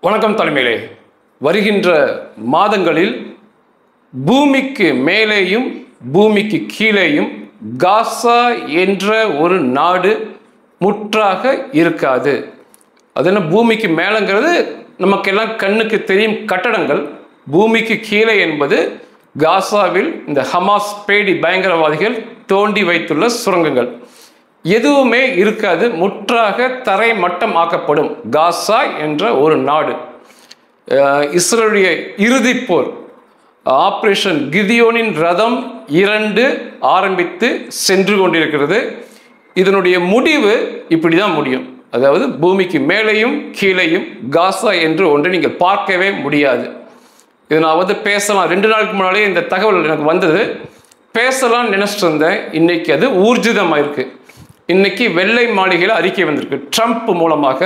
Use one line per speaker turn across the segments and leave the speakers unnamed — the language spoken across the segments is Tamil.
வணக்கம் தலைமையிலே. வருகின்ற மாதங்களில் பூமிக்கு மேலேயும் பூமிக்கு கீழேயும் காசா என்ற ஒரு நாடு முற்றாக இருக்காது. அது என்ன, பூமிக்கு மேலேங்கிறது நமக்கெல்லாம் கண்ணுக்கு தெரியும் கட்டடங்கள். பூமிக்கு கீழே என்பது காசாவில் இந்த ஹமாஸ் பேடி பயங்கரவாதிகள் தோண்டி வைத்துள்ள சுரங்கங்கள். எதுவுமே இருக்காது, முற்றாக தரை மட்டம் ஆக்கப்படும் காசா என்ற ஒரு நாடு. இஸ்ரேலுடைய இறுதிப் போர் ஆபரேஷன் கிதியோனின் ரதம் 2 ஆரம்பித்து சென்று கொண்டிருக்கிறது. இதனுடைய முடிவு இப்படி தான் முடியும். அதாவது பூமிக்கு மேலேயும் கீழேயும் காசா என்று ஒன்று நீங்கள் பார்க்கவே முடியாது. இது நான் பேசலாம், 2 நாளுக்கு முன்னாலே இந்த தகவல் எனக்கு வந்தது. பேசலாம்னு நினைச்சிட்டு இருந்தேன். இன்னைக்கு அது ஊர்ஜிதமாயிருக்கு. இன்னைக்கு வெள்ளை மாளிகையில் அறிக்கை வந்திருக்கு. ட்ரம்ப் மூலமாக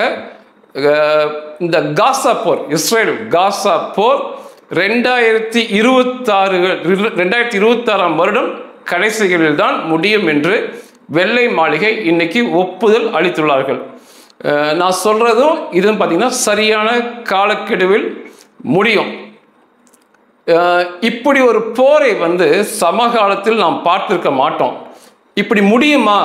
இந்த காசா போர், இஸ்ரேல் காசா போர் 2026ஆம் வருடம் கடைசிகளில் தான் முடியும் என்று வெள்ளை மாளிகை இன்னைக்கு ஒப்புதல் அளித்துள்ளார்கள். நான் சொல்றதும் இதுன்னு பார்த்தீங்கன்னா சரியான காலக்கெடுவில் முடியும். இப்படி ஒரு போரை சமகாலத்தில் நாம் பார்த்திருக்க மாட்டோம். இப்படி முடியுமா?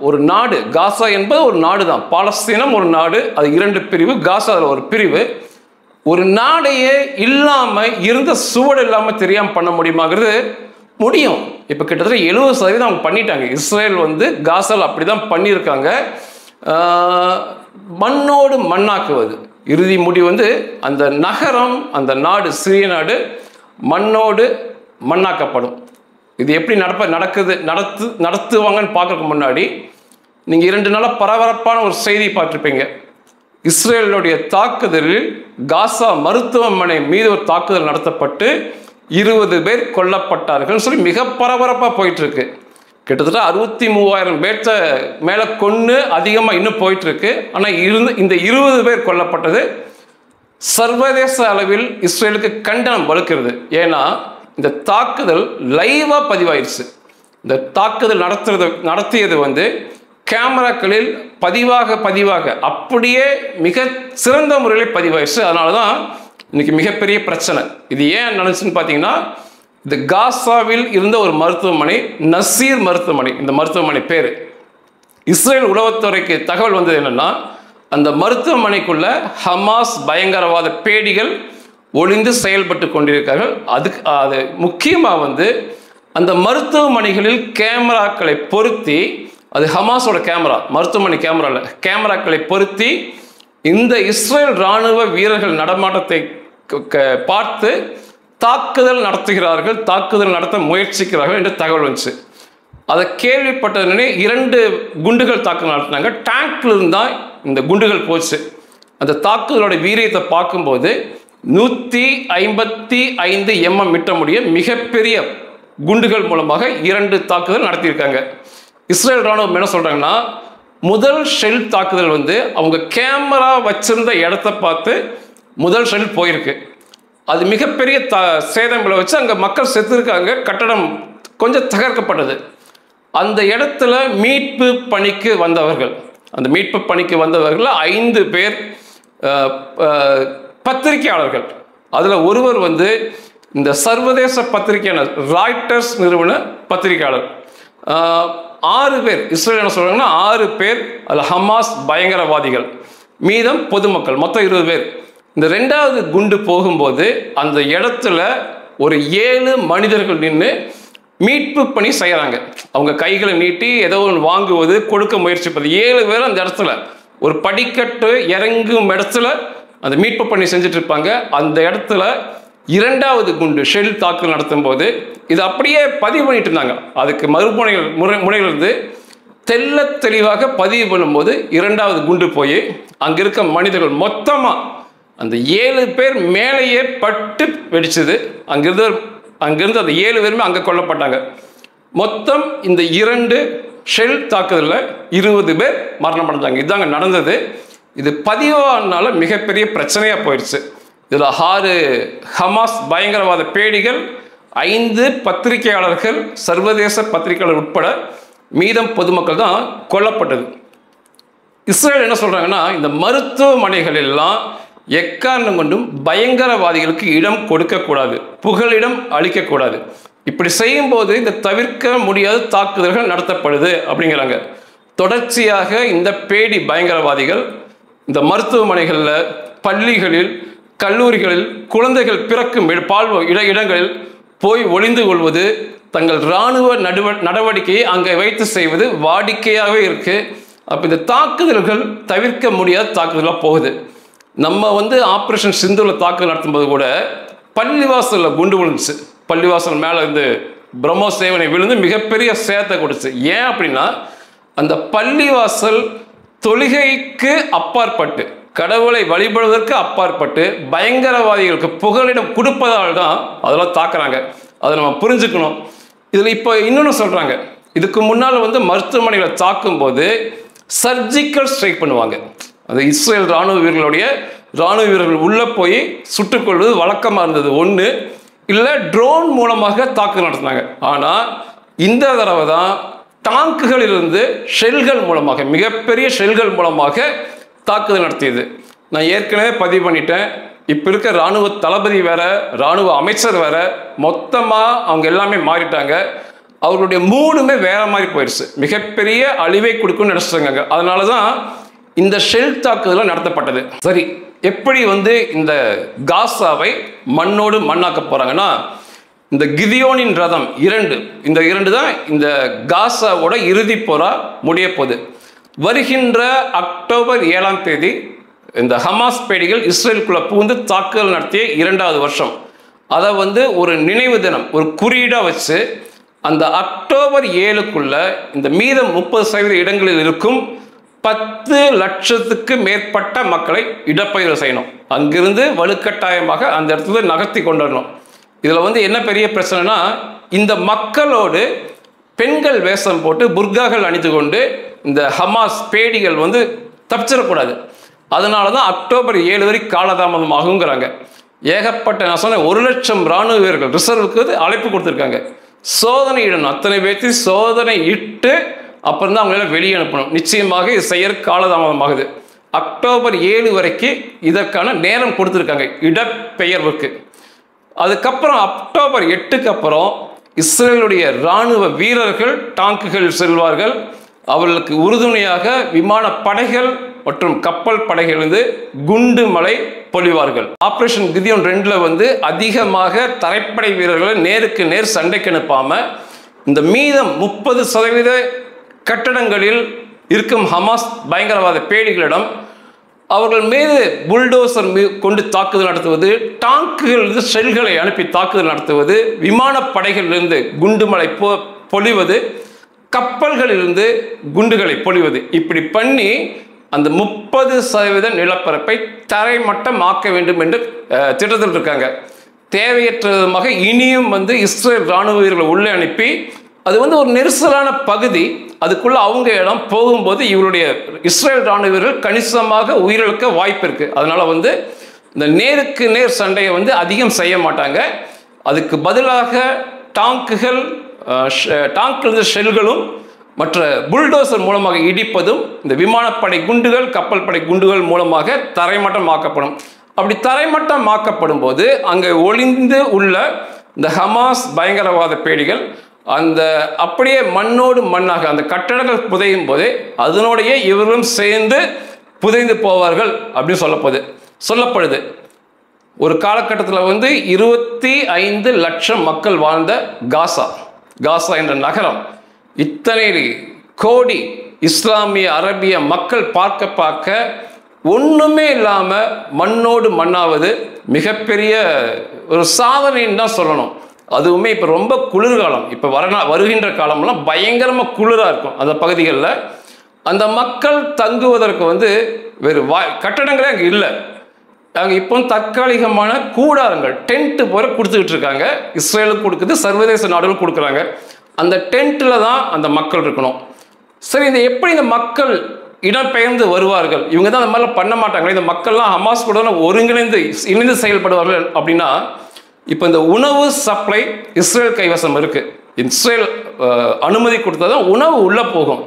ஒரு நாடு, காசா என்பது ஒரு நாடு தான். பாலஸ்தீனம் ஒரு நாடு, அது 2 பிரிவு, காசா ஒரு பிரிவு. ஒரு நாடையே இல்லாமல் இருந்த சுவடு இல்லாமல் தெரியாமல் பண்ண முடியுமாங்கிறது முடியும். இப்போ கிட்டத்தட்ட 70% அவங்க பண்ணிட்டாங்க. இஸ்ரேல் காசால் அப்படி தான் பண்ணியிருக்காங்க. மண்ணோடு மண்ணாக்குவது இறுதி முடிவு. அந்த நகரம், அந்த நாடு, சிறிய நாடு மண்ணோடு மண்ணாக்கப்படும். இது எப்படி நடத்துவாங்கன்னு பார்க்கறதுக்கு முன்னாடி நீங்கள் 2 நாளாக பரபரப்பான ஒரு செய்தி பார்த்துருப்பீங்க. இஸ்ரேலுடைய தாக்குதலில் காசா மருத்துவமனை மீது ஒரு தாக்குதல் நடத்தப்பட்டு 20 பேர் கொல்லப்பட்டார்கள் சொல்லி மிக பரபரப்பாக போயிட்டு இருக்கு. கிட்டத்தட்ட 63,000 பேர்த்த மேலே கொன்று அதிகமாக இன்னும் போயிட்டு இருக்கு. ஆனால் இந்த 20 பேர் கொல்லப்பட்டது சர்வதேச அளவில் இஸ்ரேலுக்கு கண்டனம் வலுக்கிறது. ஏன்னா இந்த தாக்குதல் லைவாக பதிவாயிருச்சு. இந்த தாக்குதல் நடத்தியது கேமராக்களில் பதிவாக அப்படியே மிக சிறந்த முறையில் பதிவாயிருச்சு. அதனால தான் இன்னைக்கு மிகப்பெரிய பிரச்சனை. இது ஏன் நடந்துச்சுன்னு பார்த்தீங்கன்னா, இந்த காசாவில் இருந்த ஒரு மருத்துவமனை, நசீர் மருத்துவமனை, இந்த மருத்துவமனை பேர். இஸ்ரேல் உளவுத்துறைக்கு தகவல் வந்தது என்னன்னா, அந்த மருத்துவமனைக்குள்ள ஹமாஸ் பயங்கரவாத பேடிகள் ஒளிந்து செயல்பட்டு கொண்டிருக்கார்கள். அது முக்கியமாக அந்த மருத்துவமனைகளில் கேமராக்களை பொருத்தி, அது ஹமாஸோட கேமரா, மருத்துவமனை கேமராவில் கேமராக்களை பொருத்தி இந்த இஸ்ரேல் இராணுவ வீரர்கள் நடமாட்டத்தை பார்த்து தாக்குதல் நடத்துகிறார்கள், தாக்குதல் நடத்த முயற்சிக்கிறார்கள் என்று தகவல் வந்துச்சு. அதை கேள்விப்பட்டதுனே 2 குண்டுகள் தாக்குதல் நடத்தினாங்க. டேங்க்ல இருந்தால் இந்த குண்டுகள் போச்சு. அந்த தாக்குதலோட வீரியத்தை பார்க்கும்போது 155 mm மிட்ட முடிய மிகப்பெரிய குண்டுகள் மூலமாக 2 தாக்குதல் நடத்தியிருக்காங்க. இஸ்ரேல் ராணுவம் என்ன சொல்றாங்கன்னா, முதல் ஷெல் தாக்குதல் அவங்க கேமரா வச்சிருந்த இடத்த பார்த்து முதல் ஷெல் போயிருக்கு. அது மிகப்பெரிய சேதங்களை வச்சு அங்கே மக்கள் செத்துருக்காங்க. கட்டடம் கொஞ்சம் தகர்க்கப்பட்டது. அந்த இடத்துல மீட்பு பணிக்கு வந்தவர்கள், அந்த மீட்பு பணிக்கு வந்தவர்கள் 5 பேர் பத்திரிகையாளர்கள். அதில் ஒருவர் இந்த சர்வதேச பத்திரிகையான ராய்ட்டர்ஸ் நிறுவன பத்திரிகையாளர். 6 பேர் இஸ்ரேல் என்ன சொல்றாங்கன்னா, 6 பேர் அதில் ஹமாஸ் பயங்கரவாதிகள், மீதம் பொதுமக்கள், மொத்தம் 20 பேர். இந்த 2வது குண்டு போகும்போது அந்த இடத்துல ஒரு 7 மனிதர்கள் நின்று மீட்பு பணி செய்கிறாங்க. அவங்க கைகளை நீட்டி ஏதோ ஒன்று வாங்குவது, கொடுக்க முயற்சிப்பது. 7 பேர் அந்த இடத்துல ஒரு படிக்கட்டு இறங்கும் இடத்துல அந்த மீட்பு பணி செஞ்சுட்டு இருப்பாங்க. அந்த இடத்துல 2வது குண்டு ஷெல் தாக்குதல் நடத்தும் போது இது அப்படியே பதிவு பண்ணிட்டு இருந்தாங்க. அதுக்கு முனையிலிருந்து தெல்ல தெளிவாக பதிவு பண்ணும்போது 2வது குண்டு போய் அங்கே இருக்க மனிதர்கள் மொத்தமாக அந்த 7 பேர் மேலேயே பட்டு வெடிச்சது. அங்கிருந்து அந்த 7 பேருமே அங்கே கொல்லப்பட்டாங்க. மொத்தம் இந்த 2 ஷெல் தாக்குதலில் 20 பேர் மரணம் அடைஞ்சாங்க. இதுதாங்க நடந்தது. இது பதிவானால மிகப்பெரிய பிரச்சனையாக போயிடுச்சு. இதில் 6 ஹமாஸ் பயங்கரவாத பேடிகள், 5 பத்திரிகையாளர்கள், சர்வதேச பத்திரிகையாளர் உட்பட மீதம் பொதுமக்கள் தான் கொல்லப்பட்டது. இஸ்ரேல் என்ன சொல்றாங்கன்னா, இந்த மருத்துவமனைகள் எல்லாம் எக்காரணம் கொண்டும் பயங்கரவாதிகளுக்கு இடம் கொடுக்கக்கூடாது, புகலிடம் அளிக்கக்கூடாது. இப்படி செய்யும்போது இந்த தவிர்க்க முடியாத தாக்குதல்கள் நடத்தப்படுது அப்படிங்கிறாங்க. தொடர்ச்சியாக இந்த பேடி பயங்கரவாதிகள் இந்த மருத்துவமனைகளில், பள்ளிகளில், கல்லூரிகளில், குழந்தைகள் பிறக்கும் இடங்களில் போய் ஒளிந்து கொள்வது, தங்கள் இராணுவ நடவடிக்கையை அங்கே வைத்து செய்வது வாடிக்கையாகவே இருக்கு. அப்போ இந்த தாக்குதல்கள் தவிர்க்க முடியாத தாக்குதலாக போகுது. நம்ம ஆப்ரேஷன் சிந்தூரில் தாக்குதல் நடத்தும்போது கூட பள்ளிவாசலில் குண்டு விழுந்துச்சு. பள்ளிவாசல் மேலே இருந்து பிரம்மோஸ் சேவனை விழுந்து மிகப்பெரிய சேதத்தை கொடுத்து. ஏன் அப்படின்னா அந்த பள்ளிவாசல் தொழுகைக்கு அப்பாற்பட்டு, கடவுளை வழிபடுவதற்கு அப்பாற்பட்டு பயங்கரவாதிகளுக்கு புகலிடம் கொடுப்பதால் தான் அதெல்லாம் தாக்குறாங்க. அதை நம்ம புரிஞ்சுக்கணும். இதில் இப்போ இன்னொன்று சொல்கிறாங்க, இதுக்கு முன்னால் மருத்துவமனைகளை தாக்கும்போது சர்ஜிக்கல் ஸ்ட்ரைக் பண்ணுவாங்க. அது இஸ்ரேல் இராணுவ வீரர்கள் உள்ளே போய் சுட்டுக்கொள்வது வழக்கமாக இருந்தது. ஒன்று இல்லை ட்ரோன் மூலமாக தாக்குதல் நடத்தினாங்க. ஆனால் இந்த தடவை தான் டாங்குகளிலிருந்து ஷெல்கள் மூலமாக, மிகப்பெரிய ஷெல்கள் மூலமாக தாக்குதல் நடத்தியது. நான் ஏற்கனவே பதிவு பண்ணிட்டேன். இப்போ இருக்க இராணுவ தளபதி வேற, இராணுவ அமைச்சர் வேற, மொத்தமாக அவங்க எல்லாமே மாறிட்டாங்க. அவர்களுடைய மூடுமே வேற மாதிரி போயிடுச்சு. மிகப்பெரிய அழிவை கொடுக்கும்னு நினைச்சிருக்காங்க. அதனால தான் இந்த ஷெல் தாக்குதல் நடத்தப்பட்டது. சரி, எப்படி இந்த காசாவை மண்ணோடு மண்ணாக்க போறாங்கன்னா, இந்த கிதியோனின் ரதம் 2, இந்த 2 தான் இந்த காசாவோட இறுதி போரா முடிய போகுது. வருகின்ற அக்டோபர் 7ஆம் தேதி இந்த ஹமாஸ் பேடிகள் இஸ்ரேலுக்குள்ள புகுந்து தாக்குதல் நடத்திய 2வது வருஷம். அதை ஒரு நினைவு தினம், ஒரு குறியீடாக வச்சு அந்த அக்டோபர் 7க்குள்ள இந்த மீதம் 30% இடங்களில் இருக்கும் 10 லட்சத்துக்கு மேற்பட்ட மக்களை இடப்பெயர்வு செய்யணும். அங்கிருந்து வலுக்கட்டாயமாக அந்த இடத்துல நகர்த்தி கொண்டு வரணும். இதில் என்ன பெரிய பிரச்சனைனா, இந்த மக்களோடு பெண்கள் வேஷம் போட்டு புர்காக்கள் அணிந்து கொண்டு இந்த ஹமாஸ் பேடிகள் தப்பிச்சிடக்கூடாது. அதனால தான் அக்டோபர் 7 வரை காலதாமதம் ஆகுங்கிறாங்க. ஏகப்பட்ட, நான் சொன்ன 1 லட்சம் இராணுவ வீரர்கள் ரிசர்வுக்கு அழைப்பு கொடுத்துருக்காங்க. சோதனை இடணும், அத்தனை பேர்த்தையும் சோதனை இட்டு அப்புறம் தான் அவங்களால வெளியே அனுப்பணும். நிச்சயமாக இது செய்யற காலதாமதமாகுது. அக்டோபர் 7 வரைக்கும் இதற்கான நேரம் கொடுத்துருக்காங்க இடப்பெயர்வுக்கு. அதுக்கப்புறம் அக்டோபர் 8க்கு அப்புறம் இஸ்ரேலுடைய இராணுவ வீரர்கள் டாங்குகள் செல்வார்கள். அவர்களுக்கு உறுதுணையாக விமான படைகள் மற்றும் கப்பல் படைகள் குண்டு மலை பொழிவார்கள். ஆபரேஷன் கிதியோன் 2ல அதிகமாக தரைப்படை வீரர்களை நேருக்கு நேர் சண்டைக்கு அனுப்பாம இந்த மீதம் 30% கட்டடங்களில் இருக்கும் ஹமாஸ் பயங்கரவாத பேடிகளிடம் அவர்கள் மீது புல்டோசர் கொண்டு தாக்குதல் நடத்துவது, டாங்குகள் ஷெல்களை அனுப்பி தாக்குதல் நடத்துவது, விமானப்படைகளிலிருந்து குண்டுமலை பொழிவது, கப்பல்களிலிருந்து குண்டுகளை பொழிவது, இப்படி பண்ணி அந்த 30% நிலப்பரப்பை தரைமட்டம் ஆக்க வேண்டும் என்று திட்டத்தில் இருக்காங்க. தேவையற்ற விதமாக இனியும் இஸ்ரேல் இராணுவ வீரர்களை உள்ளே அனுப்பி, அது ஒரு நெரிசலான பகுதி, அதுக்குள்ள அவங்க இடம் போகும்போது இவருடைய இஸ்ரேல் இராணுவ வீரர்கள் கணிசமாக உயிரிழக்க வாய்ப்பு இருக்கு. அதனால இந்த நேருக்கு நேர் சண்டையை அதிகம் செய்ய மாட்டாங்க. அதுக்கு பதிலாக டாங்கில் ஷெல்களும் மற்ற புல்டோசர் மூலமாக இடிப்பதும், இந்த விமானப்படை குண்டுகள், கப்பல் படை குண்டுகள் மூலமாக தரைமட்டம் ஆக்கப்படும். அப்படி தரைமட்டம் ஆக்கப்படும் போது அங்கே ஒளிந்து உள்ள இந்த ஹமாஸ் பயங்கரவாத பேடிகள் அந்த அப்படியே மண்ணோடு மண்ணாக அந்த கட்டடங்கள் புதையும் போதே அதனோடைய இவர்களும் சேர்ந்து புதைந்து போவார்கள் அப்படின்னு சொல்லப்படுது. ஒரு காலகட்டத்தில் 25 லட்சம் மக்கள் வாழ்ந்த காசா என்ற நகரம் இத்தனை கோடி இஸ்லாமிய அரபிய மக்கள் பார்க்க ஒண்ணுமே இல்லாம மண்ணோடு மண்ணாவது மிகப்பெரிய ஒரு சாதனைன்னு தான் சொல்லணும். அதுவுமே இப்போ ரொம்ப குளிர்காலம், இப்போ வருகின்ற காலம்லாம் பயங்கரமாக குளிராக இருக்கும் அந்த பகுதிகளில். அந்த மக்கள் தங்குவதற்கு வேறு கட்டடங்களே அங்கே இல்லை. அங்கே இப்போ தற்காலிகமான கூடாரங்கள், டென்ட்டு போல கொடுத்துக்கிட்டு இருக்காங்க. இஸ்ரேலுக்கு கொடுக்குது, சர்வதேச நாடுகள் கொடுக்குறாங்க. அந்த டென்ட்டில் தான் அந்த மக்கள் இருக்கணும். சரி, இந்த எப்படி இந்த மக்கள் இடம்பெயர்ந்து வருவார்கள்? இவங்க தான் அந்த மாதிரிலாம் பண்ண மாட்டாங்க. இந்த மக்கள்லாம் ஹமாஸ் கூட இணைந்து செயல்படுவார்கள் அப்படின்னா, இப்போ இந்த உணவு சப்ளை இஸ்ரேல் கைவசம் இருக்கு. இஸ்ரேல் அனுமதி கொடுத்தா தான் உணவு உள்ளே போகும்.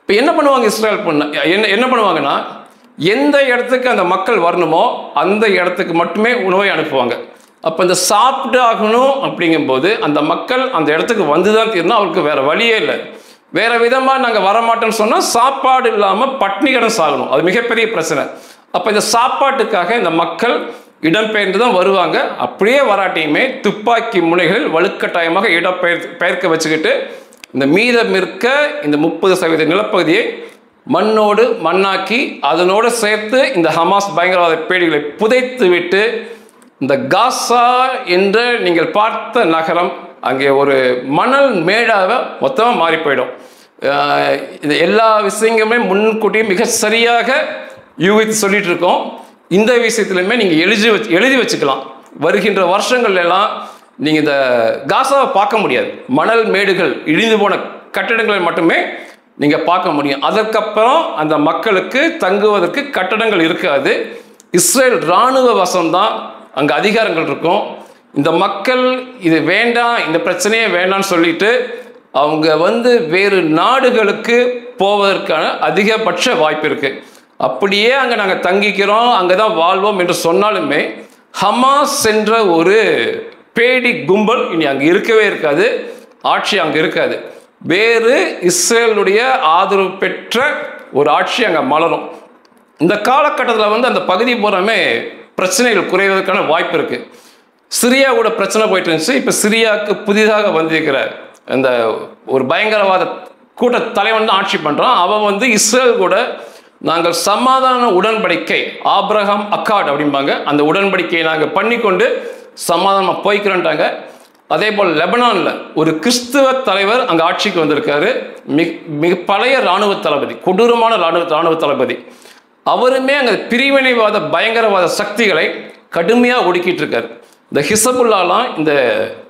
இப்போ என்ன பண்ணுவாங்க இஸ்ரேல் என்ன பண்ணுவாங்கன்னா, எந்த இடத்துக்கு அந்த மக்கள் வரணுமோ அந்த இடத்துக்கு மட்டுமே உணவை அனுப்புவாங்க. அப்போ இந்த சாப்பிட்டு ஆகணும் அப்படிங்கும்போது அந்த மக்கள் அந்த இடத்துக்கு வந்து தான் தீரணும், அவருக்கு வேறு வழியே இல்லை. வேறு விதமாக நாங்கள் வரமாட்டோன்னு சொன்னால் சாப்பாடு இல்லாமல் பட்னி கடன் சாகணும், அது மிகப்பெரிய பிரச்சனை. அப்போ இந்த சாப்பாட்டுக்காக இந்த மக்கள் இடம்பெயர்ந்து தான் வருவாங்க. அப்படியே வராட்டியுமே துப்பாக்கி முனைகள் வலுக்கட்டாயமாக இடம்பெயர்க்க வச்சுக்கிட்டு இந்த மீதம் இருக்க இந்த 30% நிலப்பகுதியை மண்ணோடு மண்ணாக்கி அதனோடு சேர்த்து இந்த ஹமாஸ் பயங்கரவாத பேடிகளை புதைத்து விட்டு இந்த காசா என்ற நீங்கள் பார்த்த நகரம் அங்கே ஒரு மணல் மேடாக மொத்தமாக மாறி போயிடும். இது எல்லா விஷயங்களுமே முன்கூட்டியும் மிக சரியாக யூகித்து சொல்லிட்டு இருக்கோம். இந்த விஷயத்துலையுமே நீங்கள் எழுதி வச்சுக்கலாம். வருகின்ற வருஷங்கள் எல்லாம் நீங்கள் இந்த காசாவை பார்க்க முடியாது, மணல் மேடுகள் இடிந்து போன கட்டடங்களை மட்டுமே நீங்கள் பார்க்க முடியும். அதற்கப்புறம் அந்த மக்களுக்கு தங்குவதற்கு கட்டடங்கள் இருக்காது. இஸ்ரேல் இராணுவ வசம்தான் அங்கே அதிகாரங்கள் இருக்கும். இந்த மக்கள் இது வேண்டாம், இந்த பிரச்சனையே வேண்டாம்னு சொல்லிட்டு அவங்க வேறு நாடுகளுக்கு போவதற்கான அதிகபட்ச வாய்ப்பு இருக்குது. அப்படியே அங்கே நாங்கள் தங்கிக்கிறோம், அங்கே தான் வாழ்வோம் என்று சொன்னாலுமே ஹமாஸ் என்ற ஒரு பேடி கும்பல் இனி அங்கே இருக்கவே இருக்காது, ஆட்சி அங்கே இருக்காது. வேறு இஸ்ரேலுடைய ஆதரவு பெற்ற ஒரு ஆட்சி அங்கே மலரும். இந்த காலகட்டத்தில் அந்த பகுதி பூராமே பிரச்சனைகள் குறைவதற்கான வாய்ப்பு இருக்குது. சிரியாவோட பிரச்சனை போயிட்டு இருந்துச்சு. இப்போ சிரியாவுக்கு புதிதாக வந்திருக்கிற அந்த ஒரு பயங்கரவாத கூட்ட தலைவன் தான் ஆட்சி பண்ணுறான். அவன் இஸ்ரேல் கூட நாங்கள் சமாதான உடன்படிக்கை, ஆப்ரஹாம் அக்கார்ட் அப்படிம்பாங்க, அந்த உடன்படிக்கையை நாங்கள் பண்ணி கொண்டு சமாதானமாக போய்க்கிறோன்ட்டாங்க. அதே போல் லெபனானில் ஒரு கிறிஸ்துவ தலைவர் அங்கே ஆட்சிக்கு வந்திருக்காரு. மிக பழைய இராணுவ தளபதி, கொடூரமான இராணுவ தளபதி. அவருமே அங்கே பிரிவினைவாத பயங்கரவாத சக்திகளை கடுமையாக ஒடுக்கிட்டு இருக்காரு. இந்த ஹிசபுல்லாலாம் இந்த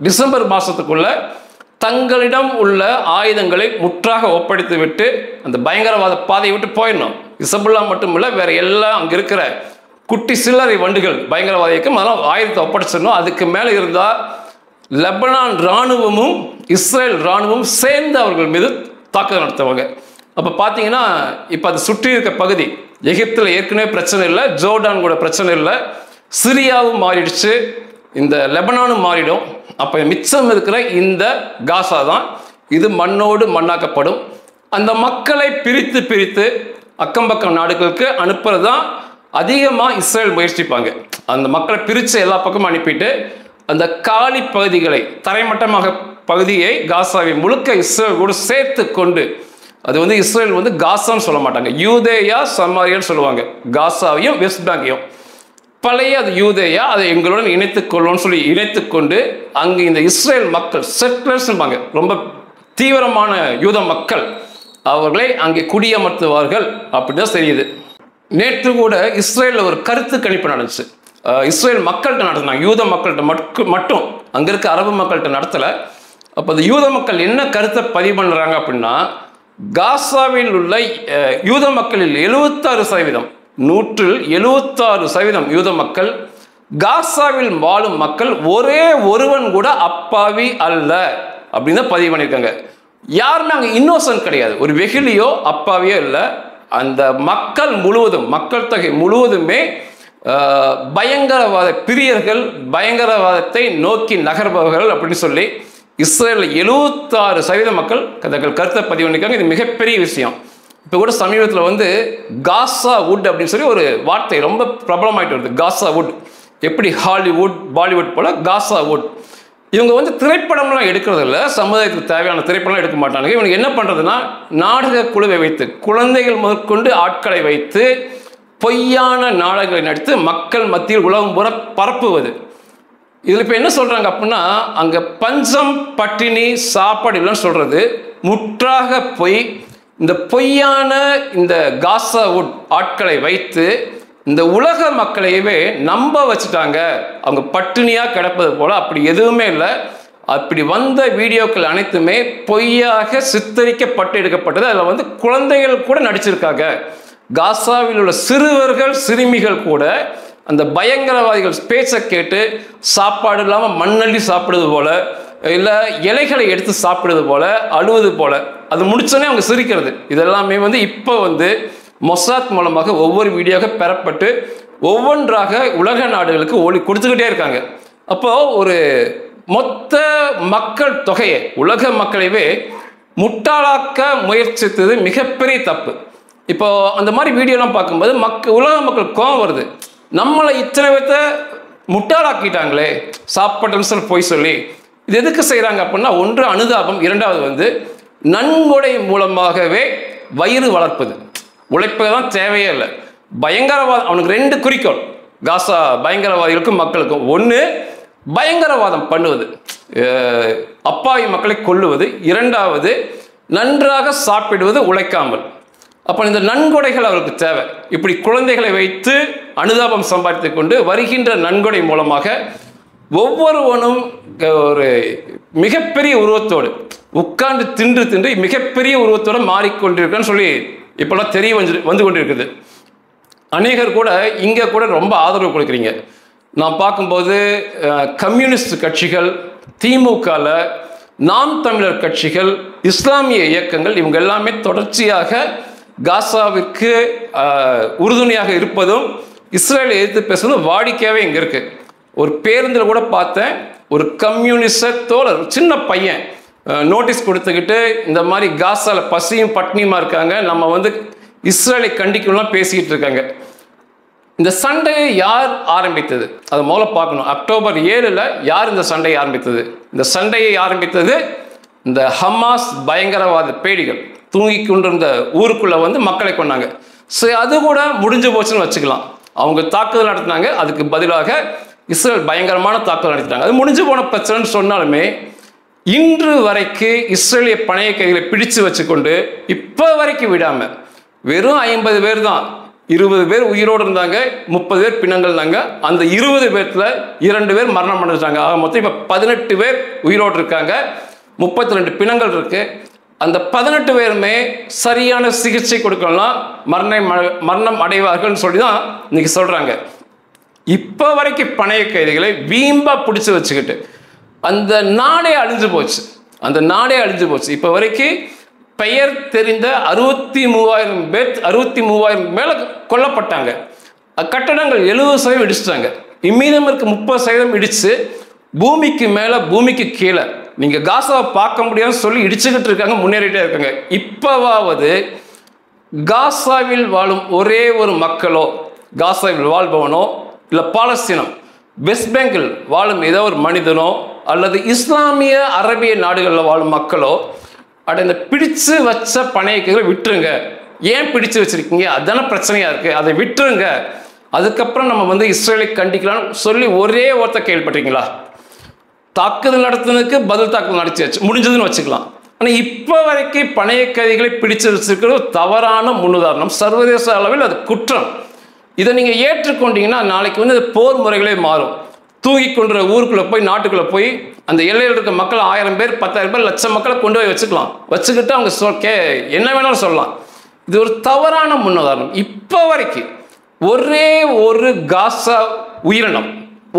டிசம்பர் மாதத்துக்குள்ள தங்களிடம் உள்ள ஆயுதங்களை முற்றாக ஒப்படைத்து விட்டு அந்த பயங்கரவாத பாதையை விட்டு போயிடணும். ஹிசபுல்லா மட்டும் இல்லை, வேற எல்லாம் அங்கே இருக்கிற குட்டி சில்லறை வண்டுகள் பயங்கரவாதிக்கும் அதெல்லாம் ஆயுதத்தை ஒப்படைச்சிடணும். அதுக்கு மேலே இருந்தால் லெபனான் இராணுவமும் இஸ்ரேல் இராணுவமும் சேர்ந்து அவர்கள் மீது தாக்குதல் நடத்துவாங்க. அப்போ பார்த்தீங்கன்னா இப்போ அது சுற்றி இருக்க பகுதி எகிப்தில் ஏற்கனவே பிரச்சனை இல்லை, ஜோர்டான் கூட பிரச்சனை இல்லை, சிரியாவும் மாறிடுச்சு, இந்த லெபனானும் மாறிடும். அப்போ மிச்சம் இருக்கிற இந்த காசா தான் இது மண்ணோடு மண்ணாக்கப்படும். அந்த மக்களை பிரித்து அக்கம்பக்கம் நாடுகளுக்கு அனுப்புறது தான் அதிகமாக இஸ்ரேல் முயற்சிப்பாங்க. அந்த மக்களை பிரித்து எல்லா பக்கமும் அனுப்பிட்டு அந்த காலி பகுதிகளை தரைமட்டமாக பகுதியை காசாவை முழுக்க இஸ்ரேல் கூட சேர்த்து கொண்டு, அது இஸ்ரேல் காசான்னு சொல்ல மாட்டாங்க, யூதேயா சமாரியான்னு சொல்லுவாங்க. காசாவையும் வெஸ்ட் பேங்கையும் பழைய அது யூதேயா, அதை எங்களுடன் இணைத்துக்கொள்ளும்னு சொல்லி இணைத்துக்கொண்டு அங்கே இந்த இஸ்ரேல் மக்கள் செட்டிலர்ஸ்பாங்க, ரொம்ப தீவிரமான யூத மக்கள், அவர்களை அங்கே குடியமர்த்துவார்கள் அப்படின்னு தான் தெரியுது. நேற்று கூட இஸ்ரேலில் ஒரு கருத்து கணிப்பு நடந்துச்சு. இஸ்ரேல் மக்கள்கிட்ட நடத்தினாங்க, யூத மக்கள்கிட்ட மட்டும், அங்கே இருக்க அரபு மக்கள்கிட்ட நடத்தலை. அப்போ அந்த யூத மக்கள் என்ன கருத்தை பதிவு பண்ணுறாங்க அப்படின்னா, காசாவில் உள்ள யூத மக்களில் 76%, 176% யூத மக்கள், காசாவில் வாழும் மக்கள் ஒரே ஒருவன் கூட அப்பாவி அல்ல அப்படின்னு தான் பதிவு பண்ணியிருக்காங்க. யாருமே அங்கே இன்னோசன்ட் கிடையாது, ஒரு வெகுளியோ அப்பாவியோ இல்லை. அந்த மக்கள் முழுவதும், மக்கள் தொகை முழுவதுமே பயங்கரவாத பிரியர்கள், பயங்கரவாதத்தை நோக்கி நகர்பவர்கள் அப்படின்னு சொல்லி இஸ்ரேலில் 76% மக்கள் தங்கள் கருத்தை பதிவு பண்ணியிருக்காங்க. இது மிகப்பெரிய விஷயம். இப்போ கூட சமீபத்தில் காசா வுட் அப்படின்னு சொல்லி ஒரு வார்த்தை ரொம்ப பிரபலமாயிட்டு வருது. காசா வுட், எப்படி ஹாலிவுட் பாலிவுட் போல காசா வுட். இவங்க திரைப்படம்லாம் எடுக்கிறது இல்லை, சமுதாயத்துக்கு தேவையான திரைப்படம் எடுக்க மாட்டாங்க. இவங்க என்ன பண்ணுறதுன்னா, நாடக குழுவை வைத்து குழந்தைகள் முதற்கொண்டு ஆட்களை வைத்து பொய்யான நாடகங்களை நடித்து மக்கள் மத்தியில் உலகம் பூரா பரப்புவது. இதில் இப்போ என்ன சொல்கிறாங்க அப்படின்னா, அங்கே பஞ்சம் பட்டினி சாப்பாடு இல்லைன்னு சொல்கிறது முற்றாக பொய். இந்த பொய்யான இந்த காசா வுட் ஆட்களை வைத்து இந்த உலக மக்களையவே நம்ப வச்சுட்டாங்க, அவங்க பட்டினியாக கிடப்பது போல். அப்படி எதுவுமே இல்லை. அப்படி வந்த வீடியோக்கள் அனைத்துமே பொய்யாக சித்தரிக்கப்பட்டு எடுக்கப்பட்டது. அதில் குழந்தைகள் கூட நடிச்சிருக்காங்க. காசாவில் உள்ள சிறுவர்கள் சிறுமிகள் கூட அந்த பயங்கரவாதிகள் பேச்சை கேட்டு சாப்பாடு இல்லாமல் மண்ணள்ளி சாப்பிடுவது போல, இல்லை இலைகளை எடுத்து சாப்பிடுவது போல, அழுவது போல, அது முடிச்சோன்னே அவங்க சிரிக்கிறது. இதெல்லாமே இப்போ மொசாத் மூலமாக ஒவ்வொரு வீடியோவாக பெறப்பட்டு ஒவ்வொன்றாக உலக நாடுகளுக்கு கொடுத்துக்கிட்டே இருக்காங்க. அப்போ ஒரு மொத்த மக்கள் தொகையை, உலக மக்களையே முட்டாளாக்க முயற்சித்தது மிகப்பெரிய தப்பு. இப்போ அந்த மாதிரி வீடியோலாம் பார்க்கும்போது உலக மக்கள் கோபம் வருது. நம்மளை இத்தனை பேர்த்த முட்டாளாக்கிட்டாங்களே சாப்பாட்டு போய் சொல்லி. இது எதுக்கு செய்கிறாங்க அப்படின்னா, ஒன்று அனுதாபம், இரண்டாவது நன்கொடை மூலமாகவே வயிறு வளர்ப்பது. உழைப்பு தான் தேவையே இல்லை. பயங்கரவாதம், அவனுக்கு 2 குறிக்கோள் காசா பயங்கரவாதிகளுக்கும் மக்களுக்கும். ஒன்று பயங்கரவாதம் பண்ணுவது, அப்பாவி மக்களை கொல்லுவது. இரண்டாவது நன்றாக சாப்பிடுவது, உழைக்காமல். அப்போ இந்த நன்கொடைகள் அவருக்கு தேவை. இப்படி குழந்தைகளை வைத்து அனுதாபம் சம்பாதித்து கொண்டு வருகின்ற நன்கொடை மூலமாக ஒவ்வொருவனும் ஒரு மிகப்பெரிய உருவத்தோடு உட்கார்ந்து தின்று மிகப்பெரிய உருவத்தோடு மாறிக்கொண்டிருக்கான்னு சொல்லி இப்போல்லாம் தெரிய வந்து கொண்டிருக்குது. அநேகர் கூட இங்கே கூட ரொம்ப ஆதரவு கொடுக்குறீங்க. நான் பார்க்கும்போது கம்யூனிஸ்ட் கட்சிகள், திமுகவில் நாம் தமிழர் கட்சிகள், இஸ்லாமிய இயக்கங்கள், இவங்க எல்லாமே தொடர்ச்சியாக காசாவிற்கு உறுதுணையாக இருப்பதும் இஸ்ரேலை எதிர்த்து பேசுவதும் வாடிக்கையாகவே இங்கே இருக்குது. ஒரு பேருந்தில் கூட பார்த்தேன், ஒரு கம்யூனிஸ்ட தோழர், சின்ன பையன் நோட்டீஸ் கொடுத்துக்கிட்டு இந்த மாதிரி காசாவில் பசியும் பட்னியுமா இருக்காங்க, நம்ம இஸ்ரேலை கண்டிக்கணும்லாம் பேசிக்கிட்டு இருக்காங்க. இந்த சண்டையை யார் ஆரம்பித்தது? அதை முதல்ல பார்க்கணும். அக்டோபர் 7 யார் இந்த சண்டையை ஆரம்பித்தது? இந்த சண்டையை ஆரம்பித்தது இந்த ஹமாஸ் பயங்கரவாத பேடிகள். தூங்கி கொண்டிருந்த ஊருக்குள்ள மக்களை கொண்டாங்க. சரி, அது கூட முடிஞ்சு போச்சுன்னு வச்சுக்கலாம். அவங்க தாக்குதல் நடத்தினாங்க, அதுக்கு பதிலாக இஸ்ரேல் பயங்கரமான தாக்குதல் நடத்திட்டாங்க. அது முடிஞ்சு போன பிரச்சனைன்னு சொன்னாலுமே இன்று வரைக்கு இஸ்ரேலிய பணைய கைகளை பிடிச்சு வச்சுக்கொண்டு இப்போ வரைக்கும் விடாம வெறும் 50 பேர் தான், 20 பேர் உயிரோடு இருந்தாங்க, 30 பேர் பிணங்கள் இருந்தாங்க. அந்த 20 பேர்த்துல 2 பேர் மரணம் அடைஞ்சிட்டாங்க. ஆக மொத்தம் இப்போ 18 பேர் உயிரோடு இருக்காங்க, 32 பிணங்கள் இருக்கு. அந்த 18 பேருமே சரியான சிகிச்சை கொடுக்கலாம், மரணம் அடைவார்கள் சொல்லி தான் இன்னைக்கு சொல்றாங்க. இப்போ வரைக்கும் பணைய கைதிகளை வீம்பா பிடிச்சி வச்சுக்கிட்டு அந்த நாடே அழிஞ்சு போச்சு. அந்த நாடே அழிஞ்சு போச்சு. இப்போ வரைக்கும் பெயர் தெரிந்த 63,000 பேர், 63,000 மேலே கொல்லப்பட்டாங்க. கட்டடங்கள் 70% இடிச்சிட்டாங்க. இம்மீதம் இருக்க 30% இடிச்சு பூமிக்கு மேலே பூமிக்கு கீழே நீங்கள் காசாவை பார்க்க முடியாதுன்னு சொல்லி இடிச்சுக்கிட்டு இருக்காங்க, முன்னேறிட்டே இருக்காங்க. இப்போவாவது காசாவில் வாழும் ஒரே ஒரு மக்களோ, காசாவில் வாழ்பவனோ, இல்லை பாலஸ்தீனம் வெஸ்ட் பேங்கில் வாழும் ஏதோ ஒரு மனிதனோ, அல்லது இஸ்லாமிய அரபிய நாடுகளில் வாழும் மக்களோ இந்த பிடிச்சு வச்ச பணையங்களை விட்டுருங்க. ஏன் பிடிச்சு வச்சிருக்கீங்க? அதுதானே பிரச்சனையா இருக்கு, அதை விட்டுருங்க. அதுக்கப்புறம் நம்ம இஸ்ரேலை கண்டிக்கலாம்னு சொல்லி ஒரே ஒருத்தர் கேள்விப்பட்டீங்களா? தாக்குதல் நடத்துனதுக்கு பதில் தாக்குதல் நடத்தியாச்சு, முடிஞ்சதுன்னு வச்சுக்கலாம். ஆனால் இப்போ வரைக்கும் பணைய கைதிகளை பிடிச்சு வச்சிருக்கிறது தவறான முன்னுதாரணம். சர்வதேச அளவில் அது குற்றம். இதை நீங்கள் ஏற்றுக்கொண்டீங்கன்னா நாளைக்கு அது போர் முறைகளே மாறும். தூங்கி கொண்டுற ஊருக்குள்ளே போய், நாட்டுக்குள்ளே போய் அந்த எல்லையில் இருக்க மக்கள் 1000 பேர், 10,000 பேர், லட்சம் மக்களை கொண்டு போய் வச்சுக்கலாம். வச்சுக்கிட்டு அவங்க என்ன வேணாலும் சொல்லலாம். இது ஒரு தவறான முன்னுதாரணம். இப்போ வரைக்கும் ஒரே ஒரு காசா உயிரினம்,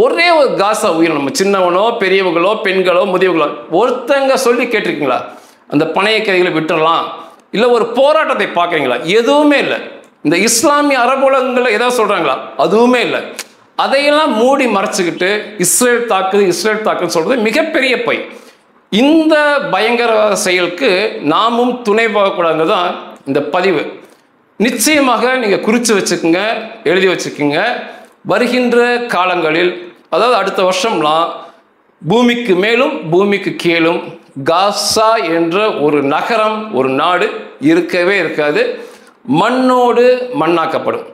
ஒரே ஒரு காசா உயிரினம், சின்னவனோ பெரியவங்களோ பெண்களோ முதியவங்களோ ஒருத்தங்க சொல்லி கேட்டிருக்கீங்களா? அந்த பணைய கைதிகளை விட்டுடலாம், இல்லை ஒரு போராட்டத்தை பார்க்குறீங்களா? எதுவுமே இல்லை. இந்த இஸ்லாமிய அரபுலகங்களில் ஏதாவது சொல்கிறாங்களா? அதுவுமே இல்லை. அதையெல்லாம் மூடி மறைச்சிக்கிட்டு இஸ்ரேல் தாக்குது சொல்கிறது மிகப்பெரிய பொய். இந்த பயங்கரவாத செயலுக்கு நாமும் துணை போகக்கூடாது தான் இந்த பதிவு. நிச்சயமாக நீங்கள் குறித்து வச்சுக்கோங்க, எழுதி வச்சுக்கோங்க. வருகின்ற காலங்களில், அதாவது அடுத்த வருஷம்லாம் பூமிக்கு மேலும் பூமிக்கு கீழும் காசா என்ற ஒரு நகரம், ஒரு நாடு இருக்கவே இருக்காது. மண்ணோடு மண்ணாக்கப்படும்.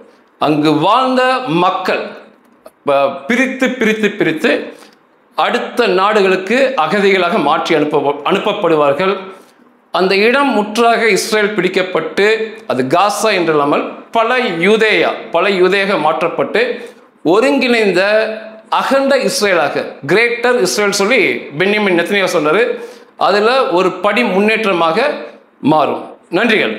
அங்கு வாழ்ந்த மக்கள் பிரித்து அடுத்த நாடுகளுக்கு அகதிகளாக மாற்றி அனுப்பப்படுவார்கள். அந்த இடம் முற்றாக இஸ்ரேல் பிடிக்கப்பட்டு அது காசா என்று இல்லாமல் பல யூதேயா மாற்றப்பட்டு ஒருங்கிணைந்த அகண்ட இஸ்ரேலாக, கிரேட்டர் இஸ்ரேல் சொல்லி பென்யமின் நெத்தன்யாஹூ சொன்னார். அதில் ஒரு படி முன்னேற்றமாக மாறும். நன்றிகள்.